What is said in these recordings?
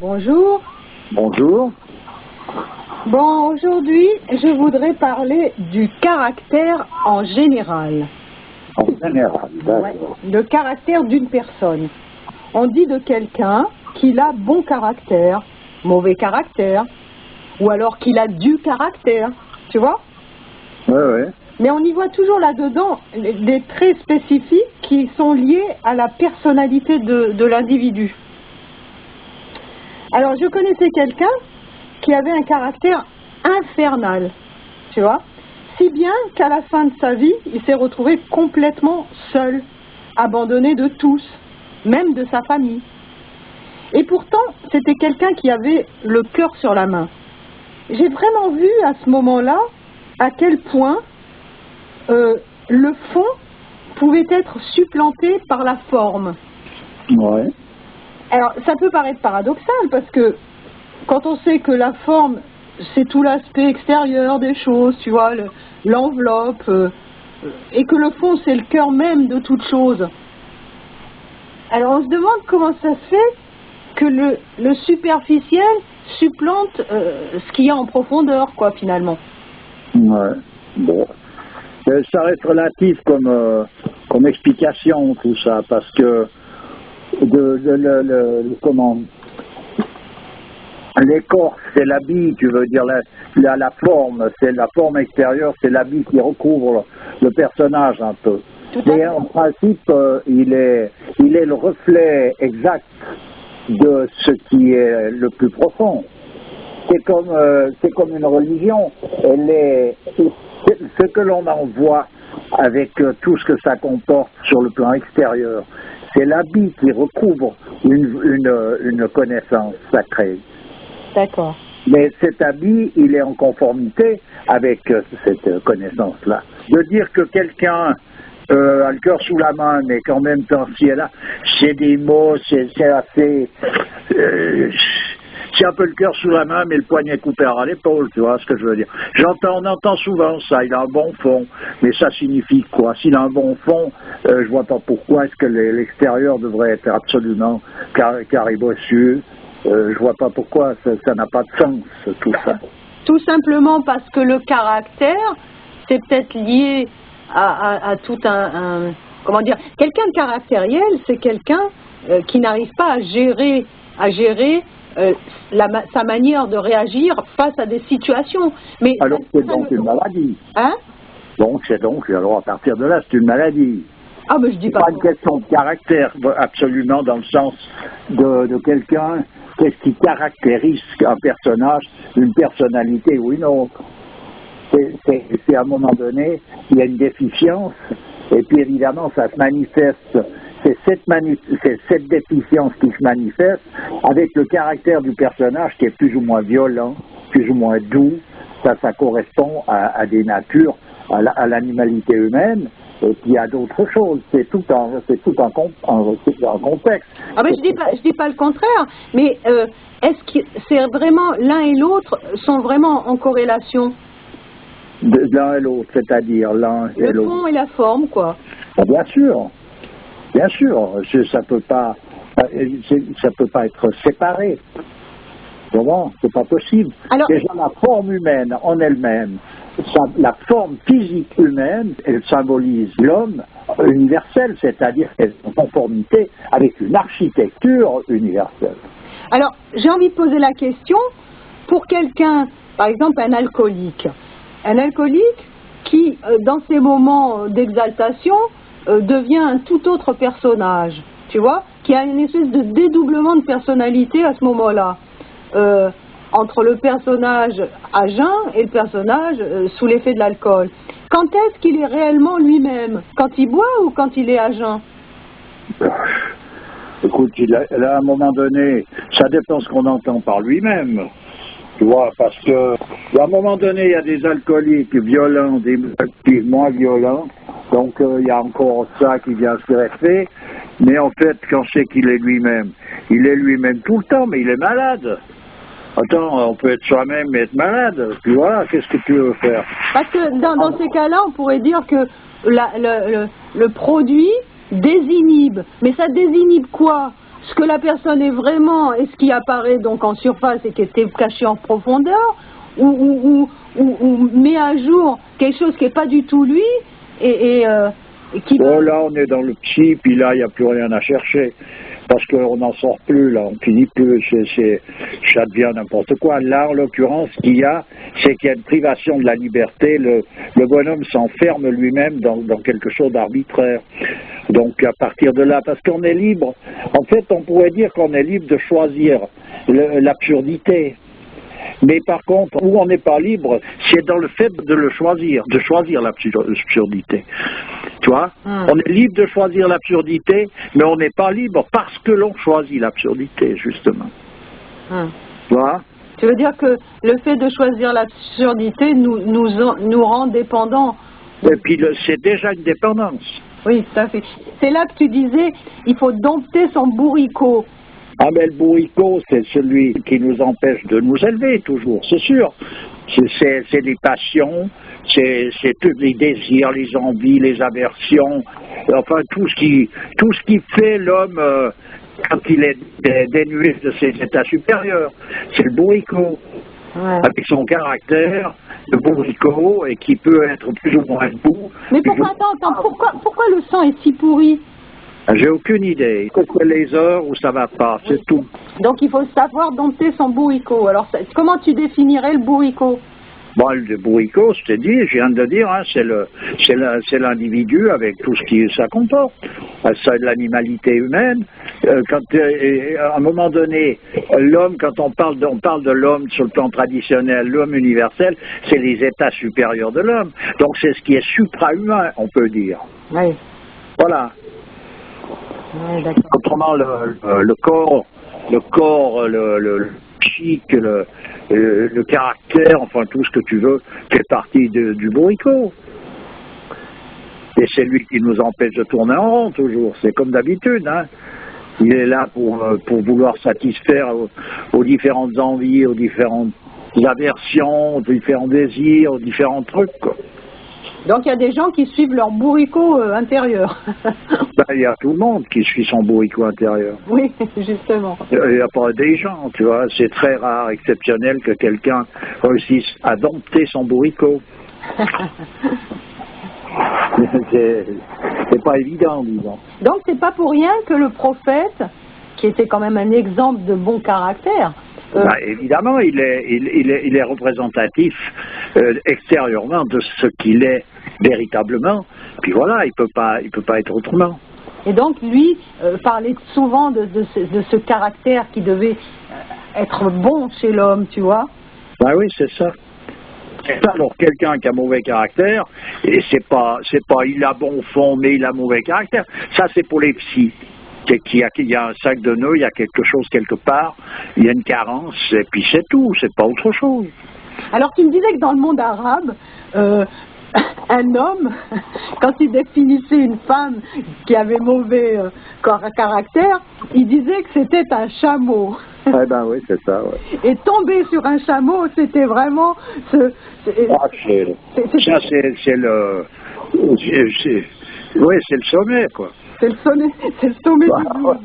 Bonjour. Bonjour. Bon, aujourd'hui, je voudrais parler du caractère en général. En général, d'accord. Ouais, le caractère d'une personne. On dit de quelqu'un qu'il a bon caractère, mauvais caractère, ou alors qu'il a du caractère, tu vois? Oui, oui. Mais on y voit toujours là-dedans des traits spécifiques qui sont liés à la personnalité de l'individu. Alors, je connaissais quelqu'un qui avait un caractère infernal, tu vois, si bien qu'à la fin de sa vie, il s'est retrouvé complètement seul, abandonné de tous, même de sa famille. Et pourtant, c'était quelqu'un qui avait le cœur sur la main. J'ai vraiment vu à ce moment-là à quel point le fond pouvait être supplanté par la forme. Ouais. Alors, ça peut paraître paradoxal parce que quand on sait que la forme, c'est tout l'aspect extérieur des choses, tu vois, l'enveloppe, et que le fond, c'est le cœur même de toute chose. Alors, on se demande comment ça se fait que le superficiel supplante ce qu'il y a en profondeur, quoi, finalement. Ouais. Bon. Ça reste relatif comme explication, tout ça, parce que comment l'écorce, c'est l'habit, tu veux dire la forme, c'est la forme extérieure, c'est l'habit qui recouvre le personnage un peu. Mais en principe, il est le reflet exact de ce qui est le plus profond. C'est comme une religion. Ce que l'on en voit avec tout ce que ça comporte sur le plan extérieur, c'est l'habit qui recouvre une connaissance sacrée. D'accord. Mais cet habit, il est en conformité avec cette connaissance-là. De dire que quelqu'un a le cœur sous la main, mais qu'en même temps, si elle a, c'est des mots, c'est assez... c'est un peu le cœur sous la main, mais le poignet coupé à l'épaule, tu vois ce que je veux dire. On entend souvent ça, il a un bon fond, mais ça signifie quoi? S'il a un bon fond, je vois pas pourquoi est-ce que l'extérieur devrait être absolument caribossu. Je vois pas pourquoi, ça n'a pas de sens, tout ça. Tout simplement parce que le caractère, c'est peut-être lié à tout comment dire, quelqu'un de caractériel, c'est quelqu'un qui n'arrive pas à gérer sa manière de réagir face à des situations. Mais alors c'est donc une maladie. Hein? Alors à partir de là, c'est une maladie. Ah, mais je dis pas une question de caractère, absolument, dans le sens de quelqu'un. Qu'est-ce qui caractérise un personnage, une personnalité ou une autre? C'est à un moment donné, il y a une déficience, et puis évidemment, ça se manifeste. C'est cette déficience qui se manifeste avec le caractère du personnage qui est plus ou moins violent, plus ou moins doux. Ça correspond à des natures, à l'animalité humaine. Et puis il y a d'autres choses, c'est tout un contexte. Ah ben je dis pas le contraire, mais est-ce que c'est vraiment l'un et l'autre sont vraiment en corrélation? L'un et l'autre, c'est-à-dire l'un et l'autre. Le fond et la forme, quoi. Ah, bien sûr, ça peut pas être séparé. Comment? C'est pas possible. Alors, déjà la forme humaine en elle-même. La forme physique humaine, elle symbolise l'homme universel, c'est-à-dire qu'elle est en conformité avec une architecture universelle. Alors, j'ai envie de poser la question, pour quelqu'un, par exemple un alcoolique qui, dans ces moments d'exaltation, devient un tout autre personnage, tu vois, qui a une espèce de dédoublement de personnalité à ce moment-là. Entre le personnage à jeun et le personnage sous l'effet de l'alcool. Quand est-ce qu'il est réellement lui-même? Quand il boit ou quand il est à jeun? Écoute, à un moment donné, ça dépend ce qu'on entend par lui-même. Tu vois, parce que à un moment donné, il y a des alcooliques violents, des alcooliques moins violents. Donc il y a encore ça qui vient se greffer. Mais en fait, quand c'est qu'il est lui-même, il est lui-même tout le temps, mais il est malade. Attends, on peut être soi-même et être malade. Puis voilà, qu'est-ce que tu veux faire? Parce que dans ces cas-là, on pourrait dire que le produit désinhibe. Mais ça désinhibe quoi? ce que la personne est vraiment et ce qui apparaît donc en surface et qui était caché en profondeur, ou met à jour quelque chose qui n'est pas du tout lui et qui... Bon, là, on est dans le psy, puis là, il n'y a plus rien à chercher. Parce qu'on n'en sort plus, là, on finit plus, ça devient n'importe quoi. Là, en l'occurrence, ce qu'il y a, c'est qu'il y a une privation de la liberté. Le bonhomme s'enferme lui-même dans quelque chose d'arbitraire. Donc, à partir de là, parce qu'on est libre, en fait, on pourrait dire qu'on est libre de choisir l'absurdité. Mais par contre, où on n'est pas libre, c'est dans le fait de choisir l'absurdité. Tu vois, on est libre de choisir l'absurdité, mais on n'est pas libre parce que l'on choisit l'absurdité, justement. Tu vois? Tu veux dire que le fait de choisir l'absurdité nous rend dépendants? Et puis, c'est déjà une dépendance. Oui, tout à fait. C'est là que tu disais, il faut dompter son bourricot. Ah, mais le bourricot, c'est celui qui nous empêche de nous élever, toujours, c'est sûr. C'est les passions, c'est tous les désirs, les envies, les aversions, enfin, tout ce qui fait l'homme quand il est dénué de ses états supérieurs. C'est le bourricot. Ouais. Avec son caractère de bourricot et qui peut être plus ou moins doux. Mais pourquoi le sang est si pourri? J'ai aucune idée. C'est les heures où ça va pas, c'est tout. Donc il faut savoir dompter son bourricot. Alors comment tu définirais le bourricot? Bon, le bourricot, je t'ai dit, je viens de dire, hein, c'est l'individu avec tout ce qui ça comporte. C'est l'animalité humaine. À un moment donné, l'homme, quand on parle de l'homme sur le plan traditionnel, l'homme universel, c'est les états supérieurs de l'homme. Donc c'est ce qui est supra-humain, on peut dire. Oui. Voilà. Oui, autrement, le corps, le psychique, le caractère, enfin tout ce que tu veux, fait partie du bourricot. Et c'est lui qui nous empêche de tourner en rond toujours, c'est comme d'habitude, hein. Il est là pour vouloir satisfaire aux différentes envies, aux différentes aversions, aux différents désirs, aux différents trucs, quoi. Donc il y a des gens qui suivent leur bourricot intérieur. Il y a tout le monde qui suit son bourricot intérieur. Oui, justement. Il n'y a pas des gens, tu vois. C'est très rare, exceptionnel que quelqu'un réussisse à dompter son bourricot. C'est pas évident, disons. Donc c'est pas pour rien que le prophète, qui était quand même un exemple de bon caractère, évidemment, il est représentatif extérieurement de ce qu'il est véritablement. Puis voilà, il peut pas être autrement. Et donc lui parlait souvent de ce caractère qui devait être bon chez l'homme, tu vois. Ben oui, c'est ça. Alors quelqu'un qui a mauvais caractère, et c'est pas il a bon fond mais il a mauvais caractère. Ça c'est pour les psys. Il y a un sac de nœuds, il y a quelque chose quelque part, il y a une carence, et puis c'est tout, c'est pas autre chose. Alors tu me disais que dans le monde arabe, un homme, quand il définissait une femme qui avait mauvais caractère, il disait que c'était un chameau. Eh ben oui, c'est ça, ouais. Et tomber sur un chameau, c'était vraiment... c'est le... Oui, c'est le sommet, quoi. C'est le sommet du monde.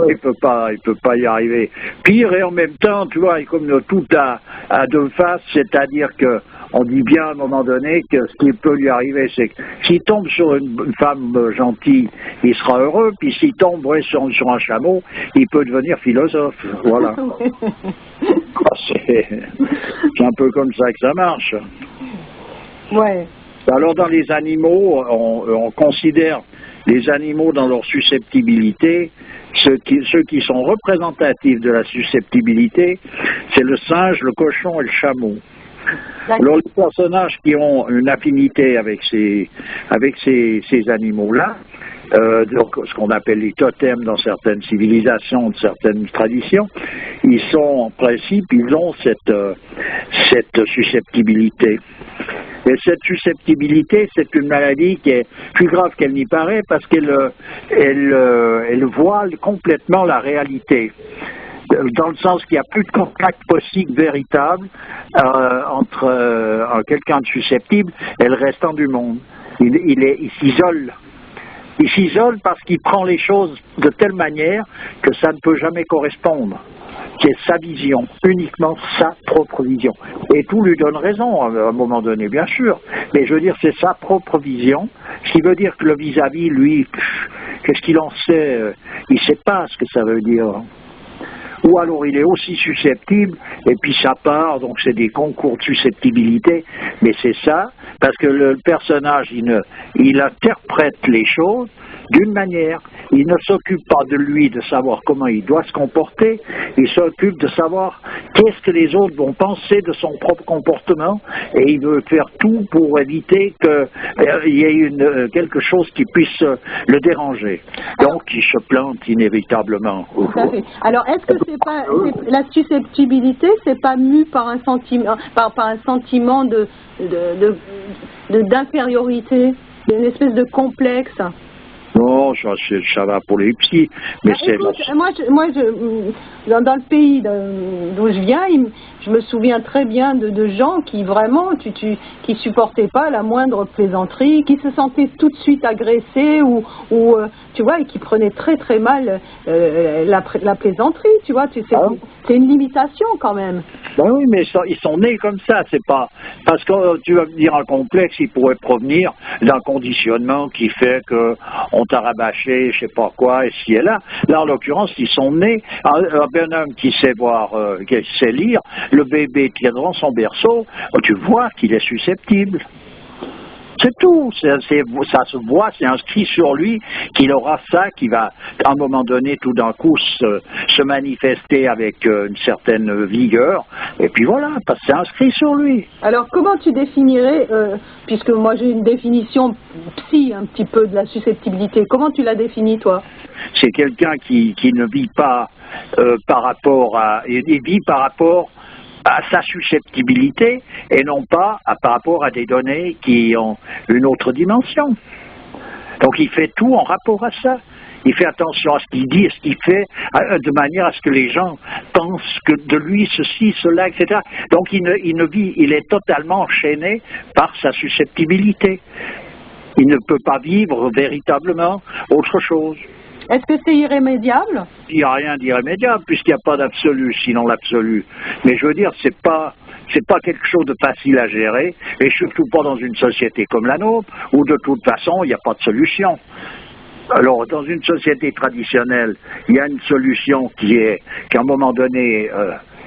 Il peut pas y arriver. Pire, et en même temps, tu vois, comme tout à deux faces, c'est-à-dire que on dit bien à un moment donné que ce qui peut lui arriver, c'est que s'il tombe sur une femme gentille, il sera heureux, puis s'il tombe sur un chameau, il peut devenir philosophe. Voilà. C'est un peu comme ça que ça marche. Ouais. Alors dans les animaux, on considère les animaux dans leur susceptibilité, ceux qui sont représentatifs de la susceptibilité, c'est le singe, le cochon et le chameau. Alors les personnages qui ont une affinité avec ces animaux-là, donc ce qu'on appelle les totems dans certaines civilisations, de certaines traditions, ils sont en principe, ils ont cette susceptibilité. Et cette susceptibilité, c'est une maladie qui est plus grave qu'elle n'y paraît parce qu'elle voile complètement la réalité. Dans le sens qu'il n'y a plus de contact possible véritable entre quelqu'un de susceptible et le restant du monde. Il s'isole. Il s'isole parce qu'il prend les choses de telle manière que ça ne peut jamais correspondre. C'est sa vision, uniquement sa propre vision. Et tout lui donne raison à un moment donné, bien sûr. Mais je veux dire, c'est sa propre vision, ce qui veut dire que le vis-à-vis, lui, qu'est-ce qu'il en sait? Il ne sait pas ce que ça veut dire. Ou alors il est aussi susceptible, et puis ça part, donc c'est des concours de susceptibilité, mais c'est ça, parce que le personnage, il interprète les choses d'une manière. Il ne s'occupe pas de lui, de savoir comment il doit se comporter, il s'occupe de savoir qu'est-ce que les autres vont penser de son propre comportement, et il veut faire tout pour éviter qu'il y ait quelque chose qui puisse le déranger. Donc il se plante inévitablement. Tout à fait. Alors est-ce que c'est pas la susceptibilité, c'est pas mu par un sentiment, par un sentiment d'infériorité, une espèce de complexe? Non, ça va pour les psys, mais c'est... Écoute, dans le pays d'où je viens, je me souviens très bien de gens qui vraiment, qui supportaient pas la moindre plaisanterie, qui se sentaient tout de suite agressés ou tu vois, et qui prenaient très très mal la plaisanterie, tu vois, c'est une limitation quand même. Ben oui, mais ils sont nés comme ça, c'est pas... Parce que tu vas me dire un complexe, il pourrait provenir d'un conditionnement qui fait que on t'a rabâché, je sais pas quoi, ici et là. Là, en l'occurrence, ils sont nés, un bonhomme qui sait voir, qui sait lire, le bébé qui est dans son berceau, tu vois qu'il est susceptible. C'est tout, ça se voit, c'est inscrit sur lui qu'il aura ça qui va, à un moment donné, tout d'un coup, se manifester avec une certaine vigueur, et puis voilà, parce que c'est inscrit sur lui. Alors, comment tu définirais, puisque moi j'ai une définition psy un petit peu de la susceptibilité, comment tu la définis, toi? C'est quelqu'un qui ne vit pas par rapport à... Il vit par rapport à sa susceptibilité et non pas par rapport à des données qui ont une autre dimension. Donc il fait tout en rapport à ça. Il fait attention à ce qu'il dit et ce qu'il fait de manière à ce que les gens pensent que de lui ceci, cela, etc. Donc il est totalement enchaîné par sa susceptibilité. Il ne peut pas vivre véritablement autre chose. Est-ce que c'est irrémédiable? Il n'y a rien d'irrémédiable puisqu'il n'y a pas d'absolu, sinon l'absolu. Mais je veux dire, c'est pas quelque chose de facile à gérer, et surtout pas dans une société comme la nôtre, où de toute façon, il n'y a pas de solution. Alors, dans une société traditionnelle, il y a une solution qu'à un moment donné,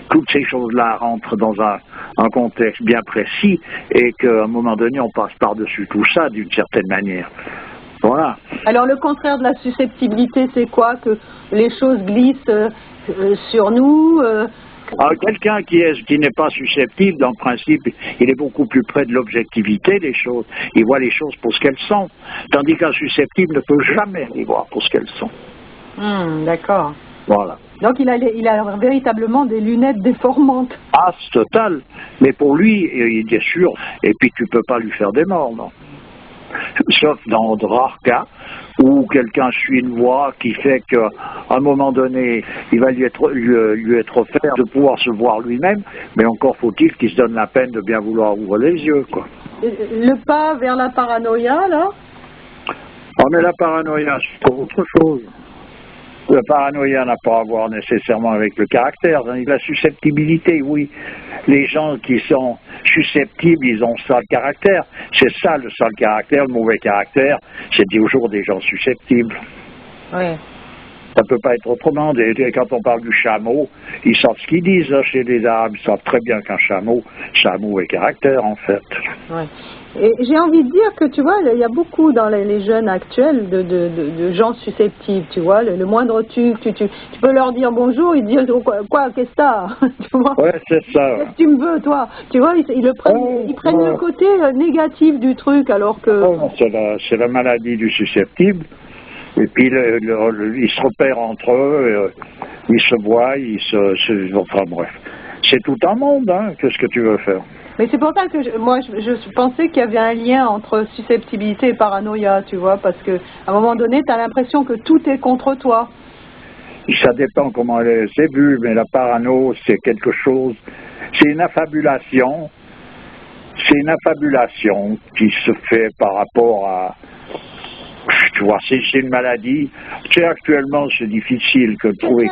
toutes ces choses-là rentrent dans un contexte bien précis, et qu'à un moment donné, on passe par-dessus tout ça d'une certaine manière. Voilà. Alors le contraire de la susceptibilité, c'est quoi? Que les choses glissent sur nous Quelqu'un qui n'est pas susceptible, dans le principe, il est beaucoup plus près de l'objectivité des choses. Il voit les choses pour ce qu'elles sont. Tandis qu'un susceptible ne peut jamais les voir pour ce qu'elles sont. D'accord. Voilà. Donc il a véritablement des lunettes déformantes. Ah, c'est total. Mais pour lui, il est sûr. Et puis tu peux pas lui faire des morts, non? Sauf dans de rares cas où quelqu'un suit une voie qui fait qu'à un moment donné, il va lui être offert de pouvoir se voir lui-même, mais encore faut-il qu'il se donne la peine de bien vouloir ouvrir les yeux, quoi. Le pas vers la paranoïa, là? Oh, mais la paranoïa, c'est autre chose. La paranoïa n'a pas à voir nécessairement avec le caractère, avec la susceptibilité, oui. Les gens qui sont susceptibles, ils ont ça le caractère. C'est ça le sale caractère, le mauvais caractère, c'est toujours des gens susceptibles. Oui. Ça ne peut pas être autrement. Quand on parle du chameau, ils savent ce qu'ils disent là, chez les Arabes. Ils savent très bien qu'un chameau a mauvais caractère, en fait. Oui. Et j'ai envie de dire que, tu vois, il y a beaucoup dans les jeunes actuels de gens susceptibles, tu vois. Le moindre tu peux leur dire bonjour, ils disent quoi qu'est-ce que t'as? Tu vois. Ouais, c'est ça. Qu'est-ce que tu me veux, toi? Tu vois, ils prennent le côté négatif du truc, alors que... C'est la maladie du susceptible. Et puis, ils se repèrent entre eux, ils se voient, enfin bref. C'est tout un monde, hein, qu'est-ce que tu veux faire? Mais c'est pour ça que je pensais qu'il y avait un lien entre susceptibilité et paranoïa, tu vois, parce qu'à un moment donné, tu as l'impression que tout est contre toi. Ça dépend comment c'est vu, mais la parano, c'est quelque chose, c'est une affabulation qui se fait par rapport à tu vois, c'est une maladie. Tu sais, actuellement, c'est difficile de trouver...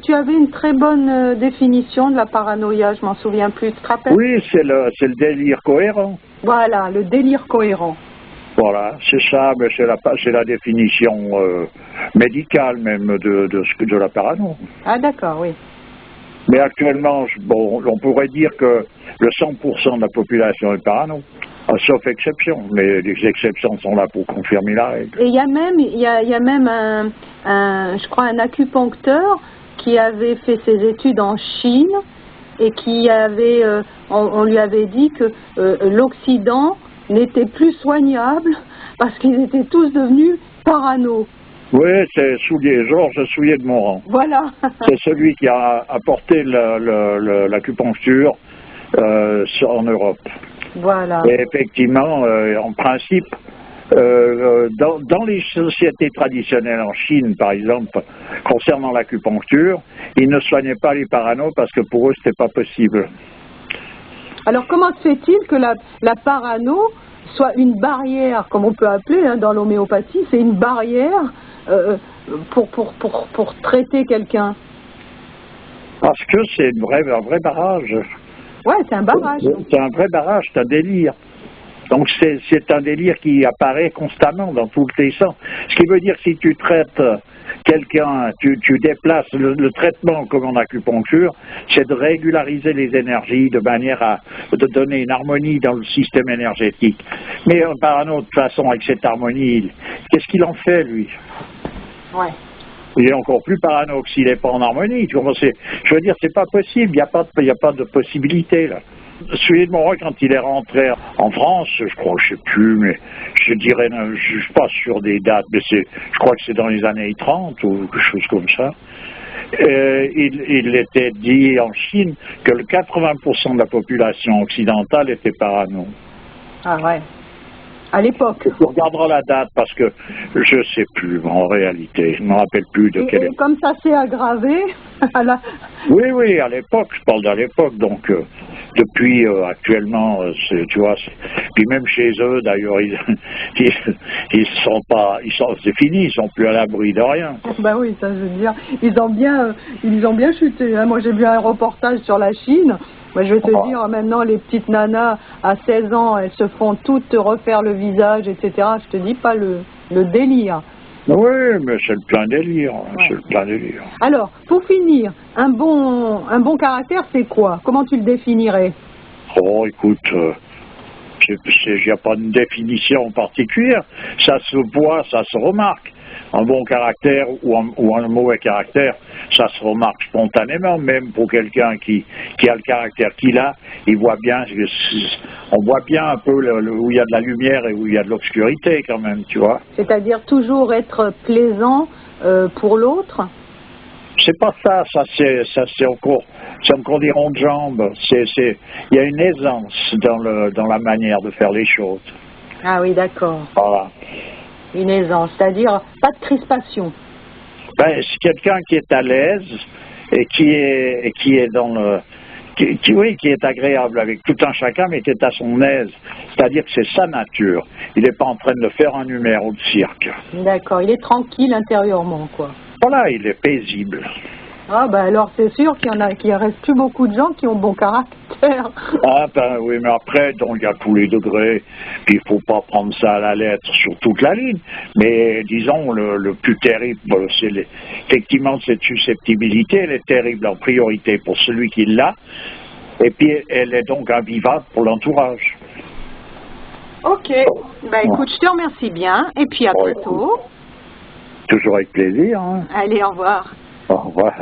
Tu avais une très bonne définition de la paranoïa, je m'en souviens plus, tu te rappelles? Oui, c'est le délire cohérent. Voilà, le délire cohérent. Voilà, c'est ça, mais c'est la définition médicale même de la parano. Ah d'accord, oui. Mais actuellement, bon, on pourrait dire que le 100% de la population est parano, sauf exception, mais les exceptions sont là pour confirmer la règle. Et il y a même je crois un acupuncteur qui avait fait ses études en Chine et qui avait, on lui avait dit que l'Occident n'était plus soignable parce qu'ils étaient tous devenus parano. Oui, c'est Georges Soulier de Morand. Voilà. C'est celui qui a apporté l'acupuncture en Europe. Voilà. Et effectivement, en principe, dans les sociétés traditionnelles en Chine, par exemple, concernant l'acupuncture, ils ne soignaient pas les paranos parce que pour eux, c'était pas possible. Alors, comment se fait-il que la parano soit une barrière, comme on peut appeler dans l'homéopathie, c'est une barrière pour traiter quelqu'un? Parce que c'est un vrai barrage. Ouais, c'est un barrage. C'est un vrai barrage, c'est un délire. Donc c'est un délire qui apparaît constamment dans tous les sens. Ce qui veut dire que si tu traites quelqu'un, tu déplaces le traitement comme en acupuncture, c'est de régulariser les énergies de manière de donner une harmonie dans le système énergétique. Mais par une autre façon, avec cette harmonie, qu'est-ce qu'il en fait, lui? Ouais. Il est encore plus parano que s'il n'est pas en harmonie. Je veux dire, c'est pas possible, il n'y a pas de possibilité, là. Soulier de Morand, quand il est rentré en France, je crois, je sais plus, mais je dirais, je ne suis pas sûr des dates, mais je crois que c'est dans les années 30 ou quelque chose comme ça. Il était dit en Chine que le 80% de la population occidentale était parano. Ah ouais. À l'époque. Tu regarderas la date parce que je ne sais plus en réalité, je ne me rappelle plus de quelle époque. Et comme ça s'est aggravé Oui, à l'époque, je parle d'à l'époque, donc depuis actuellement, tu vois, puis même chez eux d'ailleurs, ils sont pas, c'est fini, ils sont plus à l'abri de rien. Ben oui, ça je veux dire, ils ont bien chuté. Hein. Moi j'ai vu un reportage sur la Chine. Moi, je vais te dire, maintenant, les petites nanas à 16 ans, elles se font toutes refaire le visage, etc. Je te dis pas le délire. Oui, mais c'est le plein délire. Ouais. C'est le plein délire. Alors, pour finir, un bon caractère, c'est quoi? Comment tu le définirais? Oh, écoute, il n'y a pas de définition particulière. Ça se voit, ça se remarque. Un bon caractère ou un mauvais caractère, ça se remarque spontanément, même pour quelqu'un qui a le caractère qu'il a, on voit bien un peu où il y a de la lumière et où il y a de l'obscurité quand même, tu vois. C'est-à-dire toujours être plaisant pour l'autre? C'est pas ça c'est encore des ronds de jambes. Il y a une aisance dans la manière de faire les choses. Ah oui, d'accord. Voilà. Une aisance, c'est-à-dire pas de crispation. Ben, c'est quelqu'un qui est à l'aise et qui est dans le... qui est agréable avec tout un chacun, mais qui est à son aise. C'est-à-dire que c'est sa nature. Il n'est pas en train de faire un numéro de cirque. D'accord, il est tranquille intérieurement, quoi. Voilà, il est paisible. Ah ben alors c'est sûr qu'il reste plus beaucoup de gens qui ont bon caractère. Ah ben oui, mais après, donc il y a tous les degrés, puis il ne faut pas prendre ça à la lettre sur toute la ligne. Mais disons, le plus terrible, c'est effectivement cette susceptibilité, elle est terrible en priorité pour celui qui l'a, et puis elle est donc invivable pour l'entourage. Ok, ben écoute, je te remercie bien, et puis à bientôt. Toujours avec plaisir. Hein. Allez, au revoir. Au revoir.